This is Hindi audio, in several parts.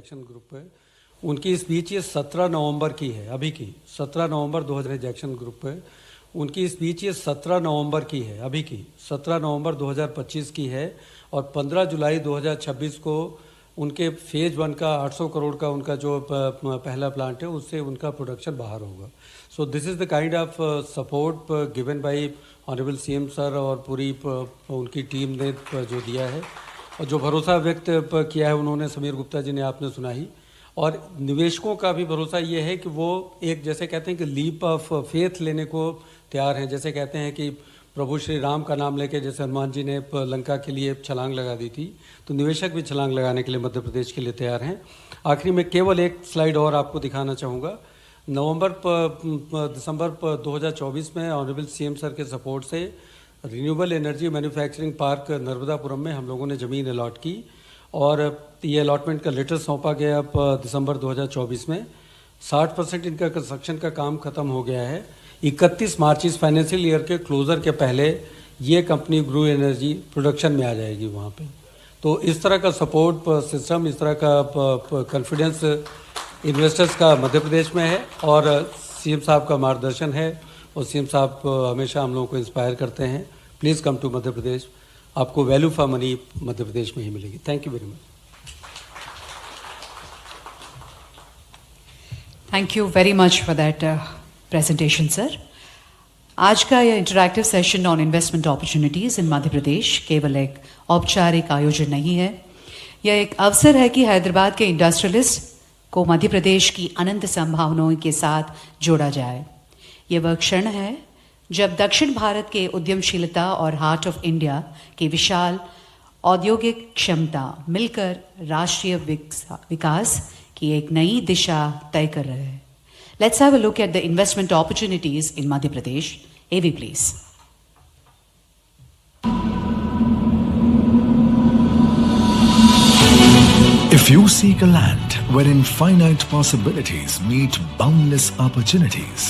जैक्सन ग्रुप है, उनकी स्पीच ये 17 नवंबर की है, अभी की 17 नवंबर 2000 जैक्सन ग्रुप है, उनकी स्पीच ये 17 नवंबर की है, अभी की 17 नवंबर 2025 की है और 15 जुलाई 2026 को उनके फेज 1 का 800 करोड़ का उनका जो पहला प्लांट है उससे उनका प्रोडक्शन बाहर होगा। So this is the kind of support given by honourable CM sir और पूरी उनकी टीम ने जो दिया है और जो भरोसा व्यक्त किया है उन्होंने, समीर गुप्ता जी ने आपने सुना ही। और निवेशकों का भी भरोसा ये है कि वो एक जैसे कहते हैं कि लीप ऑफ फेथ लेने को तैयार हैं। जैसे कहते हैं कि प्रभु श्री राम का नाम लेके जैसे हनुमान जी ने लंका के लिए छलांग लगा दी थी, तो निवेशक भी छलांग लगाने के लिए मध्य प्रदेश के लिए तैयार हैं। आखिरी में केवल एक स्लाइड और आपको दिखाना चाहूँगा। दिसंबर 2024 में ऑनरेबल सीएम सर के सपोर्ट से renewable energy manufacturing park Narmadapuram में हम लोगों ने ज़मीन अलॉट की और ये अलॉटमेंट का लेटर सौंपा गया दिसंबर 2024 में। 60% इनका कंस्ट्रक्शन का काम खत्म हो गया है। 31 मार्च इस फाइनेंशियल ईयर के क्लोज़र के पहले ये कंपनी ब्रू एनर्जी प्रोडक्शन में आ जाएगी वहाँ पे। तो इस तरह का सपोर्ट सिस्टम, इस तरह का कॉन्फिडेंस इन्वेस्टर्स का मध्य प्रदेश में है और सीएम साहब का मार्गदर्शन है और सीएम साहब हमेशा हम लोगों को इंस्पायर करते हैं। Please come to Madhya Pradesh, आपको value for money Madhya Pradesh में ही मिलेगी। Thank you very much. Thank you very much for that presentation sir. आज का यह interactive session on investment opportunities in Madhya Pradesh केवल एक औपचारिक आयोजन नहीं है, यह एक अवसर है कि हैदराबाद के इंडस्ट्रियलिस्ट को मध्य प्रदेश की अनंत संभावनाओं के साथ जोड़ा जाए। यह वह क्षण है जब दक्षिण भारत के उद्यमशीलता और हार्ट ऑफ इंडिया की विशाल औद्योगिक क्षमता मिलकर राष्ट्रीय विकास की एक नई दिशा तय कर रहे हैं। Let's have a look at the investment opportunities in Madhya Pradesh. AV please. If you seek a land wherein finite possibilities meet boundless opportunities,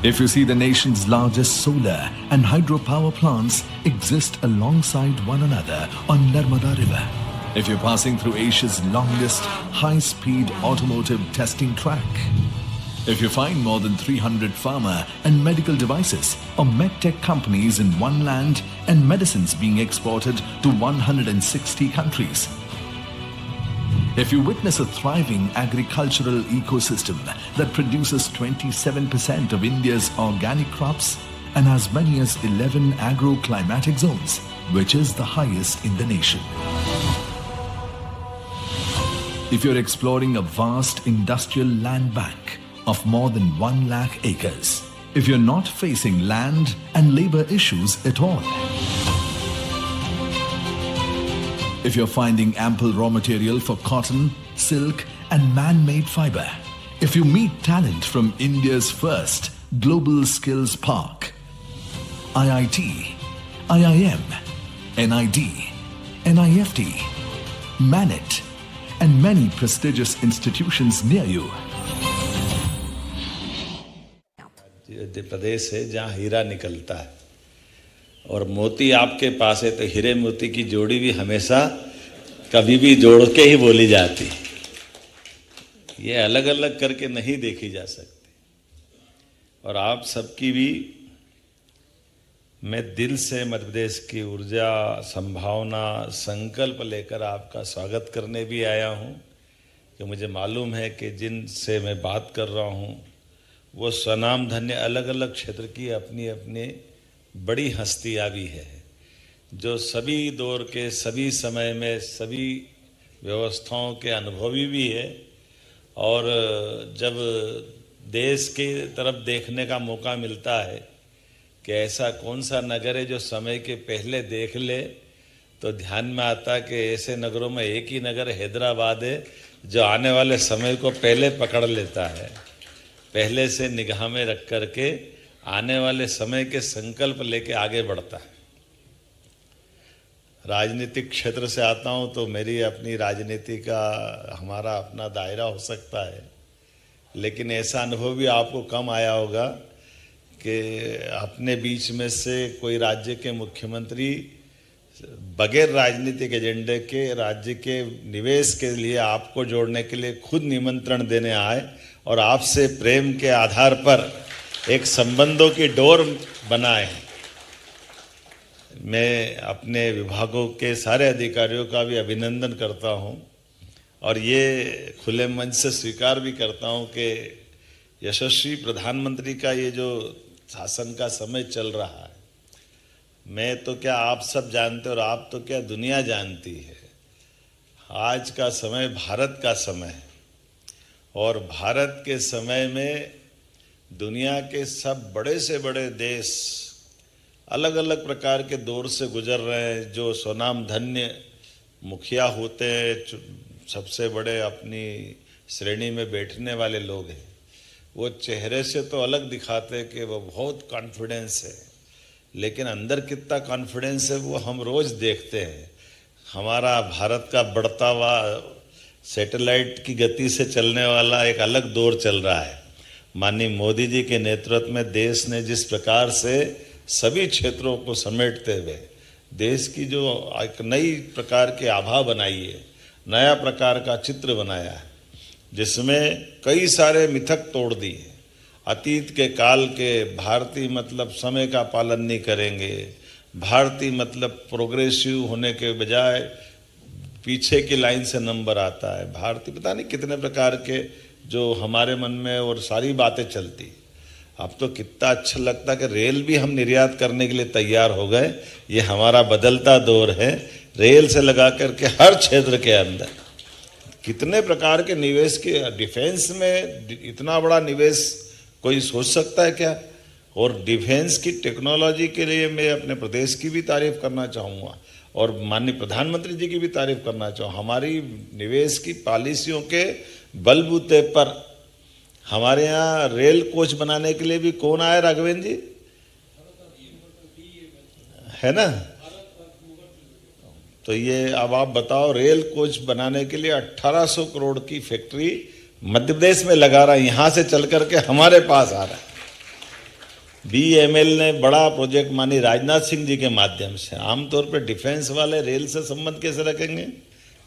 if you see the nation's largest solar and hydropower plants exist alongside one another on Narmada River, if you're passing through Asia's longest high-speed automotive testing track, if you find more than 300 pharma and medical devices or medtech companies in one land and medicines being exported to 160 countries, if you witness a thriving agricultural ecosystem that produces 27% of India's organic crops and as many as 11 agroclimatic zones, which is the highest in the nation. If you're exploring a vast industrial land bank of more than 1 lakh acres, if you're not facing land and labor issues at all, if you're finding ample raw material for cotton, silk and man-made fiber, if you meet talent from India's first global skills park, IIT, IIM, NID, NIFT, MANET and many prestigious institutions near you. Madhya Pradesh है जहाँ हीरा निकलता है और मोती आपके पास है, तो हीरे मोती की जोड़ी भी हमेशा कभी भी जोड़ के ही बोली जाती। ये अलग अलग करके नहीं देखी जा सकती। और आप सबकी भी मैं दिल से मध्य प्रदेश की ऊर्जा, संभावना, संकल्प लेकर आपका स्वागत करने भी आया हूँ कि मुझे मालूम है कि जिनसे मैं बात कर रहा हूँ वो स्वनाम धन्य अलग अलग क्षेत्र की अपनी अपनी बड़ी हस्तियाँ भी है, जो सभी दौर के सभी समय में सभी व्यवस्थाओं के अनुभवी भी है। और जब देश की तरफ देखने का मौका मिलता है कि ऐसा कौन सा नगर है जो समय के पहले देख ले, तो ध्यान में आता कि ऐसे नगरों में एक ही नगर हैदराबाद है जो आने वाले समय को पहले पकड़ लेता है, पहले से निगाह में रख करके आने वाले समय के संकल्प लेके आगे बढ़ता है। राजनीतिक क्षेत्र से आता हूँ तो मेरी अपनी राजनीति का हमारा अपना दायरा हो सकता है, लेकिन ऐसा अनुभव भी आपको कम आया होगा कि अपने बीच में से कोई राज्य के मुख्यमंत्री बगैर राजनीतिक एजेंडे के राज्य के निवेश के लिए आपको जोड़ने के लिए खुद निमंत्रण देने आए और आपसे प्रेम के आधार पर एक संबंधों की डोर बनाए। मैं अपने विभागों के सारे अधिकारियों का भी अभिनंदन करता हूं और ये खुले मंच से स्वीकार भी करता हूं कि यशस्वी प्रधानमंत्री का ये जो शासन का समय चल रहा है, मैं तो क्या आप सब जानते और आप तो क्या दुनिया जानती है, आज का समय भारत का समय है और भारत के समय में दुनिया के सब बड़े से बड़े देश अलग अलग प्रकार के दौर से गुजर रहे हैं। जो स्वनाम धन्य मुखिया होते हैं, सबसे बड़े अपनी श्रेणी में बैठने वाले लोग हैं, वो चेहरे से तो अलग दिखाते हैं कि वो बहुत कॉन्फिडेंस है, लेकिन अंदर कितना कॉन्फिडेंस है वो हम रोज देखते हैं। हमारा भारत का बढ़ता हुआ सैटेलाइट की गति से चलने वाला एक अलग दौर चल रहा है। माननीय मोदी जी के नेतृत्व में देश ने जिस प्रकार से सभी क्षेत्रों को समेटते हुए देश की जो एक नई प्रकार की आभा बनाई है, नया प्रकार का चित्र बनाया है, जिसमें कई सारे मिथक तोड़ दिए। अतीत के काल के भारतीय मतलब समय का पालन नहीं करेंगे, भारतीय मतलब प्रोग्रेसिव होने के बजाय पीछे की लाइन से नंबर आता है, भारतीय पता नहीं कितने प्रकार के जो हमारे मन में और सारी बातें चलती। अब तो कितना अच्छा लगता कि रेल भी हम निर्यात करने के लिए तैयार हो गए। ये हमारा बदलता दौर है, रेल से लगा करके हर क्षेत्र के अंदर कितने प्रकार के निवेश के, डिफेंस में इतना बड़ा निवेश कोई सोच सकता है क्या? और डिफेंस की टेक्नोलॉजी के लिए मैं अपने प्रदेश की भी तारीफ करना चाहूँगा और माननीय प्रधानमंत्री जी की भी तारीफ करना चाहूँ। हमारी निवेश की पॉलिसियों के बलबूते पर हमारे यहाँ रेल कोच बनाने के लिए भी कौन आया राघवेंद्र जी, है ना? तो ये अब आप बताओ, रेल कोच बनाने के लिए 1800 करोड़ की फैक्ट्री मध्य प्रदेश में लगा रहा है, यहां से चल करके हमारे पास आ रहा है। BML ने बड़ा प्रोजेक्ट मानी राजनाथ सिंह जी के माध्यम से। आमतौर पर डिफेंस वाले रेल से संबंध कैसे रखेंगे,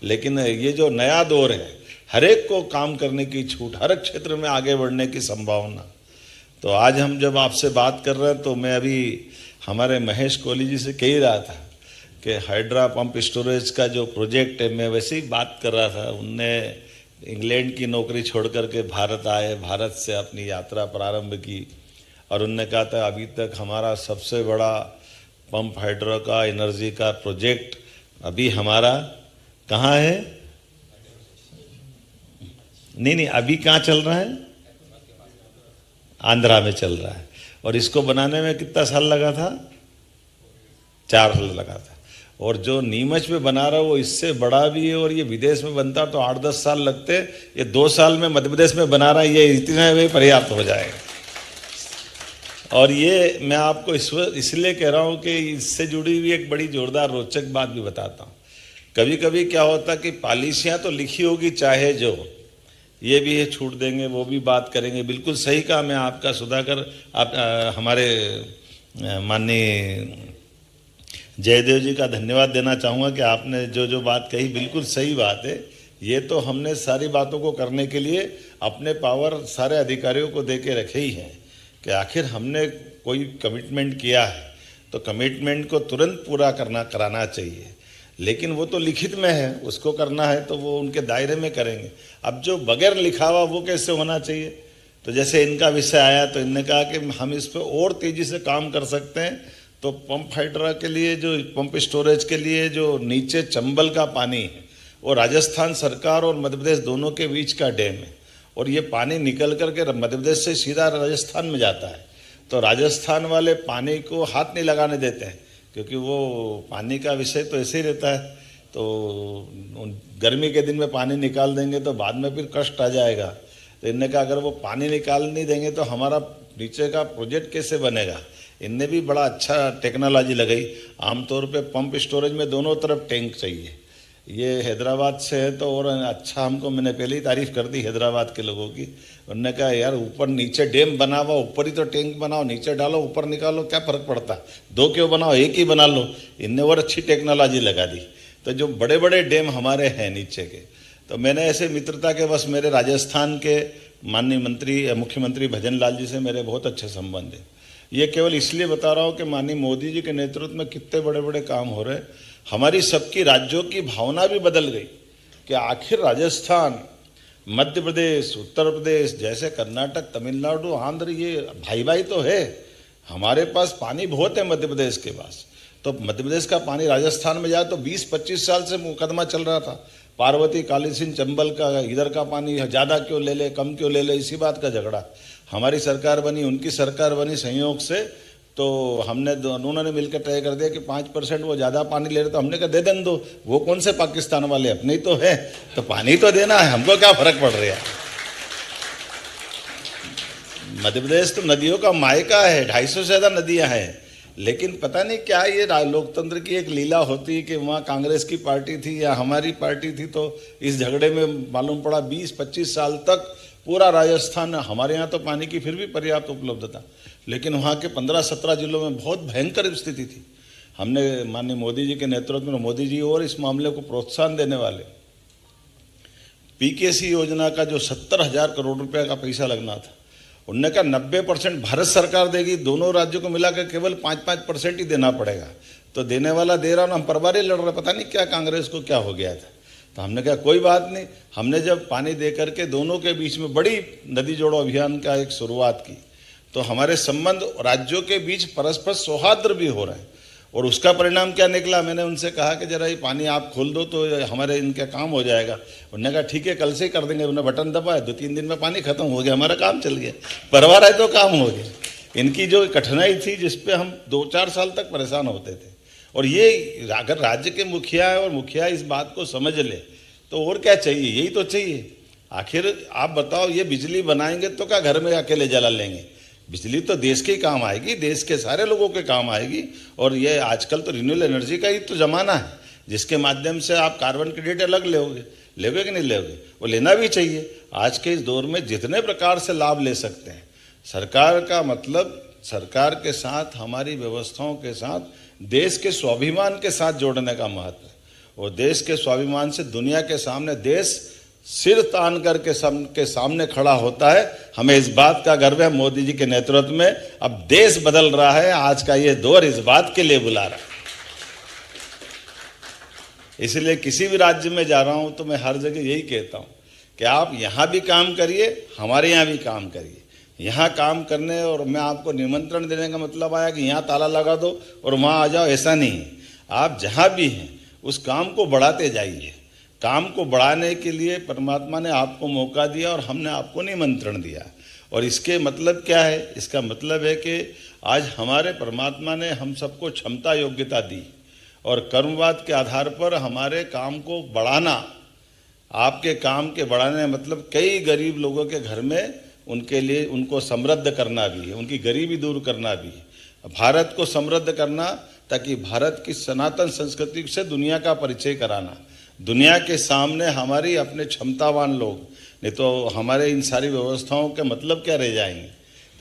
लेकिन ये जो नया दौर है, हर एक को काम करने की छूट, हर एक क्षेत्र में आगे बढ़ने की संभावना। तो आज हम जब आपसे बात कर रहे हैं तो मैं अभी हमारे महेश कोहली जी से कह ही रहा था कि हाइड्रा पंप स्टोरेज का जो प्रोजेक्ट है, मैं वैसे ही बात कर रहा था। उनने इंग्लैंड की नौकरी छोड़ करके भारत आए, भारत से अपनी यात्रा प्रारंभ की और उनने कहा था अभी तक हमारा सबसे बड़ा पंप हाइड्रो का एनर्जी का प्रोजेक्ट अभी हमारा कहाँ है? नहीं, अभी कहाँ चल रहा है? आंध्रा में चल रहा है। और इसको बनाने में कितना साल लगा था? 4 साल लगा था। और जो नीमच में बना रहा है वो इससे बड़ा भी है और ये विदेश में बनता तो 8-10 साल लगते। ये 2 साल में मध्य प्रदेश में बना रहा है, ये इतने में पर्याप्त हो जाएगा। और ये मैं आपको इसलिए कह रहा हूँ कि इससे जुड़ी हुई एक बड़ी जोरदार रोचक बात भी बताता हूँ। कभी कभी क्या होता कि पॉलिसियाँ तो लिखी होगी चाहे जो, ये भी है छूट देंगे, वो भी बात करेंगे, बिल्कुल सही कहा। मैं आपका सुधाकर आप हमारे माननीय जयदेव जी का धन्यवाद देना चाहूँगा कि आपने जो जो बात कही बिल्कुल सही बात है। ये तो हमने सारी बातों को करने के लिए अपने पावर सारे अधिकारियों को दे के रखे ही हैं कि आखिर हमने कोई कमिटमेंट किया है तो कमिटमेंट को तुरंत पूरा कराना चाहिए। लेकिन वो तो लिखित में है, उसको करना है तो वो उनके दायरे में करेंगे। अब जो बगैर लिखा हुआ वो कैसे होना चाहिए? तो जैसे इनका विषय आया तो इनने कहा कि हम इस पर और तेज़ी से काम कर सकते हैं। तो पंप हाइड्रा के लिए, जो पंप स्टोरेज के लिए जो नीचे चंबल का पानी है, वो राजस्थान सरकार और मध्य प्रदेश दोनों के बीच का डैम है और ये पानी निकल करके मध्य प्रदेश से सीधा राजस्थान में जाता है। तो राजस्थान वाले पानी को हाथ नहीं लगाने देते हैं क्योंकि वो पानी का विषय तो ऐसे ही रहता है। तो गर्मी के दिन में पानी निकाल देंगे तो बाद में फिर कष्ट आ जाएगा। तो इनने कहा अगर वो पानी निकाल नहीं देंगे तो हमारा नीचे का प्रोजेक्ट कैसे बनेगा। इनने भी बड़ा अच्छा टेक्नोलॉजी लगाई। आमतौर पे पंप स्टोरेज में दोनों तरफ टैंक चाहिए, ये हैदराबाद से है तो और अच्छा, हमको मैंने पहले ही तारीफ कर दी हैदराबाद के लोगों की। उन्होंने कहा यार ऊपर नीचे डैम बना हुआ, ऊपर ही तो टैंक बनाओ, नीचे डालो ऊपर निकालो, क्या फर्क पड़ता, दो क्यों बनाओ, एक ही बना लो। इनने और अच्छी टेक्नोलॉजी लगा दी। तो जो बड़े बड़े डैम हमारे हैं नीचे के, तो मैंने ऐसे मित्रता के बस मेरे राजस्थान के माननीय मुख्यमंत्री भजन लाल जी से मेरे बहुत अच्छे संबंध है। ये केवल इसलिए बता रहा हूँ कि माननीय मोदी जी के नेतृत्व में कितने बड़े बड़े काम हो रहे हैं। हमारी सबकी राज्यों की भावना भी बदल गई कि आखिर राजस्थान, मध्य प्रदेश, उत्तर प्रदेश जैसे कर्नाटक, तमिलनाडु, आंध्र, ये भाई भाई तो है। हमारे पास पानी बहुत है मध्य प्रदेश के पास, तो मध्य प्रदेश का पानी राजस्थान में जाए तो 20-25 साल से मुकदमा चल रहा था। पार्वती, कालीसिंध, चंबल का इधर का पानी ज़्यादा क्यों ले ले, कम क्यों ले ले, इसी बात का झगड़ा। हमारी सरकार बनी, उनकी सरकार बनी संयोग से, तो हमने दोनों ने मिलकर तय कर दिया कि 5% वो ज़्यादा पानी ले रहे, तो हमने कहा दे दें दो, वो कौन से पाकिस्तान वाले, अपने ही तो है, तो पानी तो देना है, हमको क्या फर्क पड़ रहा है। मध्य प्रदेश तो नदियों का मायका है, 250 से ज़्यादा नदियाँ हैं, लेकिन पता नहीं क्या ये लोकतंत्र की एक लीला होती है कि वहाँ कांग्रेस की पार्टी थी या हमारी पार्टी थी, तो इस झगड़े में मालूम पड़ा 20-25 साल तक पूरा राजस्थान, हमारे यहाँ तो पानी की फिर भी पर्याप्त उपलब्धता, लेकिन वहाँ के 15-17 जिलों में बहुत भयंकर स्थिति थी। हमने माननीय मोदी जी के नेतृत्व में, मोदी जी और इस मामले को प्रोत्साहन देने वाले पीकेसी योजना का जो 70,000 करोड़ रुपए का पैसा लगना था, उनने कहा 90% भारत सरकार देगी, दोनों राज्यों को मिलाकर केवल 5-5% ही देना पड़ेगा। तो देने वाला दे रहा ना, हम परवारी लड़ रहे, पता नहीं क्या कांग्रेस को क्या हो गया था। तो हमने कहा कोई बात नहीं, हमने जब पानी दे करके दोनों के बीच में बड़ी नदी जोड़ो अभियान का एक शुरुआत की, तो हमारे संबंध राज्यों के बीच परस्पर सौहार्द भी हो रहे हैं। और उसका परिणाम क्या निकला, मैंने उनसे कहा कि जरा ये पानी आप खोल दो तो हमारे इनका काम हो जाएगा। उन्होंने कहा ठीक है, कल से ही कर देंगे। उन्होंने बटन दबाया, 2-3 दिन में पानी खत्म हो गया, हमारा काम चल गया, परवार है तो काम हो गया। इनकी जो कठिनाई थी जिसपे हम 2-4 साल तक परेशान होते थे, और ये अगर राज्य के मुखिया है और मुखिया इस बात को समझ ले तो और क्या चाहिए, यही तो चाहिए। आखिर आप बताओ, ये बिजली बनाएंगे तो क्या घर में अकेले जला लेंगे, बिजली तो देश के ही काम आएगी, देश के सारे लोगों के काम आएगी। और ये आजकल तो रिन्यूएबल एनर्जी का ही तो ज़माना है, जिसके माध्यम से आप कार्बन क्रेडिट अलग लोगे कि नहीं लोगे, वो लेना भी चाहिए। आज के इस दौर में जितने प्रकार से लाभ ले सकते हैं, सरकार का मतलब सरकार के साथ, हमारी व्यवस्थाओं के साथ, देश के स्वाभिमान के साथ जोड़ने का महत्व है। और देश के स्वाभिमान से दुनिया के सामने देश सिर तान करके सबके सामने खड़ा होता है। हमें इस बात का गर्व है, मोदी जी के नेतृत्व में अब देश बदल रहा है। आज का ये दौर इस बात के लिए बुला रहा है। इसलिए किसी भी राज्य में जा रहा हूं तो मैं हर जगह यही कहता हूं कि आप यहां भी काम करिए, हमारे यहां भी काम करिए। यहाँ काम करने और मैं आपको निमंत्रण देने का मतलब आया कि यहाँ ताला लगा दो और वहाँ आ जाओ, ऐसा नहीं है। आप जहाँ भी हैं उस काम को बढ़ाते जाइए। काम को बढ़ाने के लिए परमात्मा ने आपको मौका दिया और हमने आपको निमंत्रण दिया। और इसके मतलब क्या है? इसका मतलब है कि आज हमारे परमात्मा ने हम सबको क्षमता योग्यता दी और कर्मवाद के आधार पर हमारे काम को बढ़ाना, आपके काम के बढ़ाने मतलब कई गरीब लोगों के घर में उनके लिए उनको समृद्ध करना भी है, उनकी गरीबी दूर करना भी है, भारत को समृद्ध करना ताकि भारत की सनातन संस्कृति से दुनिया का परिचय कराना, दुनिया के सामने हमारी अपने क्षमतावान लोग, नहीं तो हमारे इन सारी व्यवस्थाओं के मतलब क्या रह जाएंगे।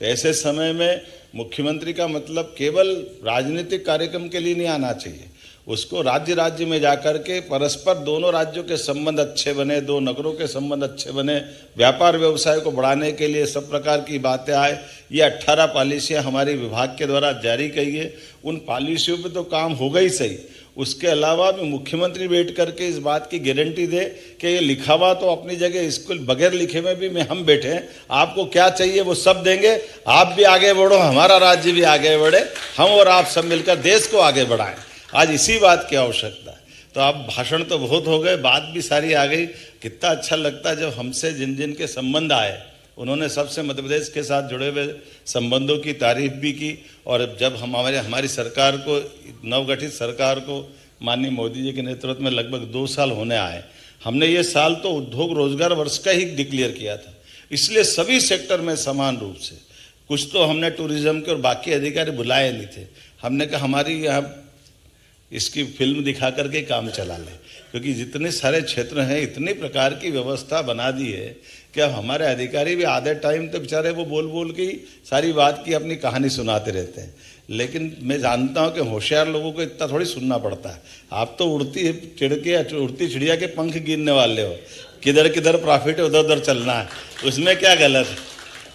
तो ऐसे समय में मुख्यमंत्री का मतलब केवल राजनीतिक कार्यक्रम के लिए नहीं आना चाहिए, उसको राज्य राज्य में जाकर के परस्पर दोनों राज्यों के संबंध अच्छे बने, दो नगरों के संबंध अच्छे बने, व्यापार व्यवसाय को बढ़ाने के लिए सब प्रकार की बातें आए। ये 18 पॉलिसियाँ हमारे विभाग के द्वारा जारी की है। उन पॉलिसियों पे तो काम होगा ही सही, उसके अलावा भी मुख्यमंत्री बैठ करके इस बात की गारंटी दे कि ये लिखा हुआ तो अपनी जगह, स्कूल बगैर लिखे में भी हम बैठे हैं, आपको क्या चाहिए वो सब देंगे, आप भी आगे बढ़ो, हमारा राज्य भी आगे बढ़े, हम और आप सब मिलकर देश को आगे बढ़ाएं। आज इसी बात की आवश्यकता है। तो अब भाषण तो बहुत हो गए, बात भी सारी आ गई। कितना अच्छा लगता है जब हमसे जिन जिन के संबंध आए उन्होंने सबसे मध्य प्रदेश के साथ जुड़े हुए संबंधों की तारीफ भी की। और जब हमारी सरकार को, नवगठित सरकार को माननीय मोदी जी के नेतृत्व में लगभग 2 साल होने आए, हमने ये साल तो उद्योग रोजगार वर्ष का ही डिक्लेयर किया था। इसलिए सभी सेक्टर में समान रूप से, कुछ तो हमने टूरिज्म के और बाकी अधिकारी बुलाए नहीं थे, हमने कहा हमारी यहाँ इसकी फिल्म दिखा करके काम चला लें, क्योंकि जितने सारे क्षेत्र हैं इतनी प्रकार की व्यवस्था बना दी है कि अब हमारे अधिकारी भी आधे टाइम तो बेचारे वो बोल बोल के ही सारी बात की अपनी कहानी सुनाते रहते हैं। लेकिन मैं जानता हूं कि होशियार लोगों को इतना थोड़ी सुनना पड़ता है। आप तो उड़ती चिड़िया के पंख गिनने वाले हो, किधर किधर प्रॉफिट है उधर उधर चलना है, उसमें क्या गलत है?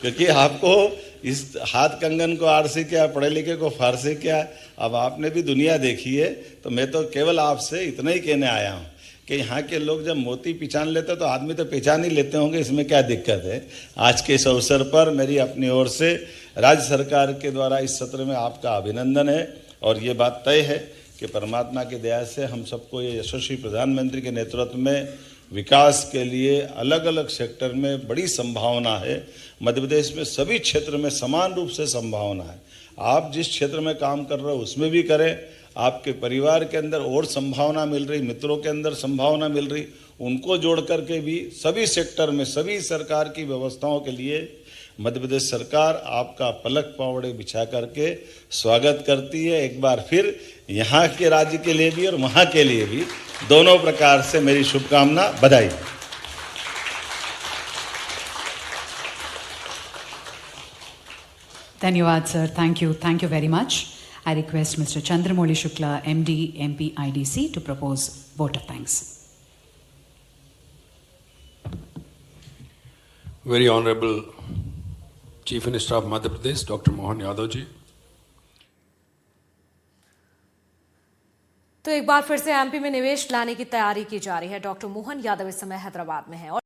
क्योंकि आपको इस हाथ कंगन को आर से क्या, पढ़े लिखे को फारसी क्या, अब आपने भी दुनिया देखी है। तो मैं तो केवल आपसे इतना ही कहने आया हूँ कि यहाँ के लोग जब मोती पहचान लेते तो आदमी तो पहचान ही लेते होंगे, इसमें क्या दिक्कत है? आज के इस अवसर पर मेरी अपनी ओर से राज्य सरकार के द्वारा इस सत्र में आपका अभिनंदन है। और ये बात तय है कि परमात्मा की दया से हम सबको ये यशस्वी प्रधानमंत्री के नेतृत्व में विकास के लिए अलग अलग सेक्टर में बड़ी संभावना है। मध्य प्रदेश में सभी क्षेत्र में समान रूप से संभावना है। आप जिस क्षेत्र में काम कर रहे हो उसमें भी करें, आपके परिवार के अंदर और संभावना मिल रही, मित्रों के अंदर संभावना मिल रही, उनको जोड़ करके भी सभी सेक्टर में सभी सरकार की व्यवस्थाओं के लिए मध्य प्रदेश सरकार आपका पलक पावड़े बिछा करके स्वागत करती है। एक बार फिर यहाँ के राज्य के लिए भी और वहाँ के लिए भी दोनों प्रकार से मेरी शुभकामना, बधाई। धन्यवाद sir, thank you very much. I request Mr. Chandramoli Shukla, MD, MP, IDC to propose vote of thanks. Very Honorable Chief Minister of Madhya Pradesh, Dr. Mohan Yadav ji. तो एक बार फिर से एमपी में निवेश लाने की तैयारी की जा रही है। डॉक्टर मोहन यादव इस समय हैदराबाद में हैं और